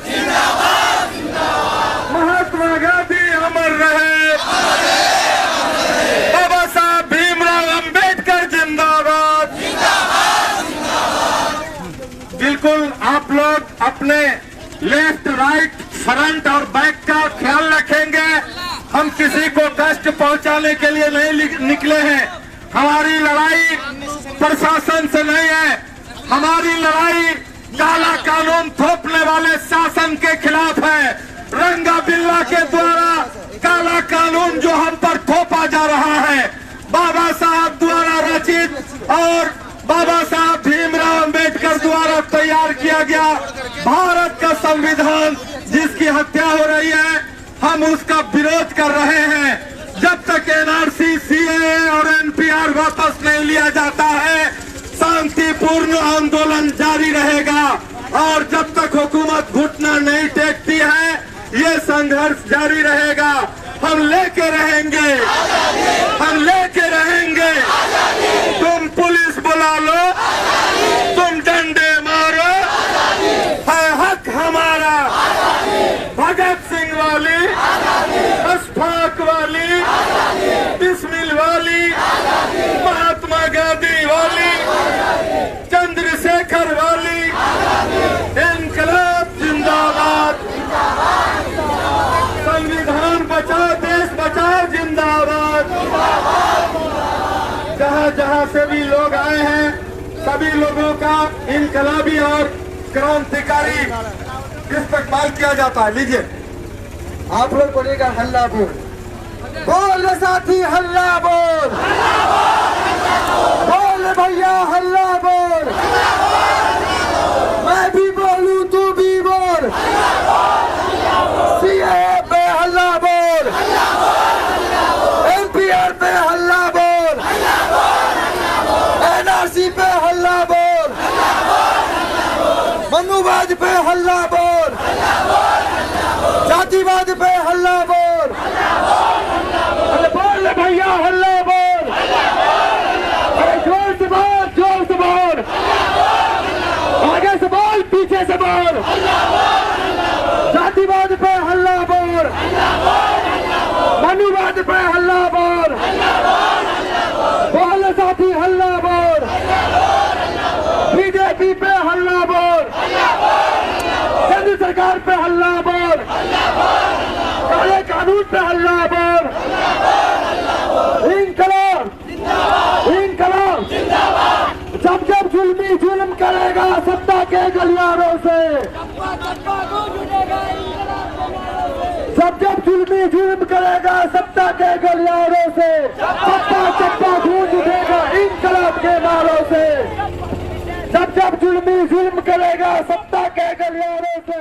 जिंदाबाद, महात्मा गांधी अमर रहे, बाबा साहब भीमराव अंबेडकर जिंदाबाद। बिल्कुल आप लोग अपने लेफ्ट राइट फ्रंट और बैक का ख्याल रखेंगे। हम किसी को कष्ट पहुंचाने के लिए नहीं निकले हैं। हमारी लड़ाई प्रशासन से नहीं है, हमारी लड़ाई काला कानून थोपने वाले शासन के खिलाफ है। रंगा बिल्ला के द्वारा काला कानून जो हम पर थोपा जा रहा है, बाबा साहब द्वारा रचित और बाबा साहब भीमराव अंबेडकर द्वारा तैयार किया गया भारत का संविधान जिसकी हत्या हो रही है, हम उसका विरोध कर रहे हैं। जब तक एनआरसी, सीएए और एनपीआर वापस नहीं लिया जाता है, शांतिपूर्ण आंदोलन जारी रहेगा और जब तक हुकूमत घुटना नहीं टेकती है, ये संघर्ष जारी रहेगा। हम लेके रहेंगे, हम लेके रहेंगे। तुम पुलिस बुला लो, तुम डंडे मारो, है हक हमारा। भगत सिंह वाली, अशफाक वाली, बिस्मिल वाली, महात्मा गांधी वाली, चंद्रशेखर वाली, इनकलाब जिंदाबाद। संविधान बचाओ, देश बचाओ जिंदाबाद। जहाँ जहाँ से भी लोग आए हैं, सभी लोगों का इनकलाबी और क्रांतिकारी इस्तेमाल किया जाता है। लीजिए आप लोग बोलिएगा हल्ला बोल, बोल साथी हल्ला बोल, बोल भैया हल्ला बोल, मैं भी बोलूं तू भी बोल, सीएए पे हल्ला बोल, एनपीआर पे हल्ला बोल, एनआरसी पे हल्ला बोल, मनुवाद पे हल्ला बोल, जातिवाद पे हल्ला बोल, अरे बोल भैया हल्ला बोल, अरे जोर से बोल, जोर से बोल, आगे से बोल, पीछे से बोल, जातिवाद पे हल्ला बोल, मनुवाद पे हल्ला बोल, बोल साथी हल्ला बोल, बीजेपी पे हल्ला बोल, केंद्र सरकार पे हल्ला बोल, काले कानून पे हल्ला बोल, इनकलाब, इनकलाब। जब जब जुल्मी जुल्म करेगा सत्ता के गलियारों से, जब जब जुल्मी जुल्म करेगा सत्ता के गलियारों से, चप्पा चप्पा गूंज उठेगा इनकलाब के नारों से। जब जब जुल्मी जुल्म करेगा सत्ता के गलियारों से।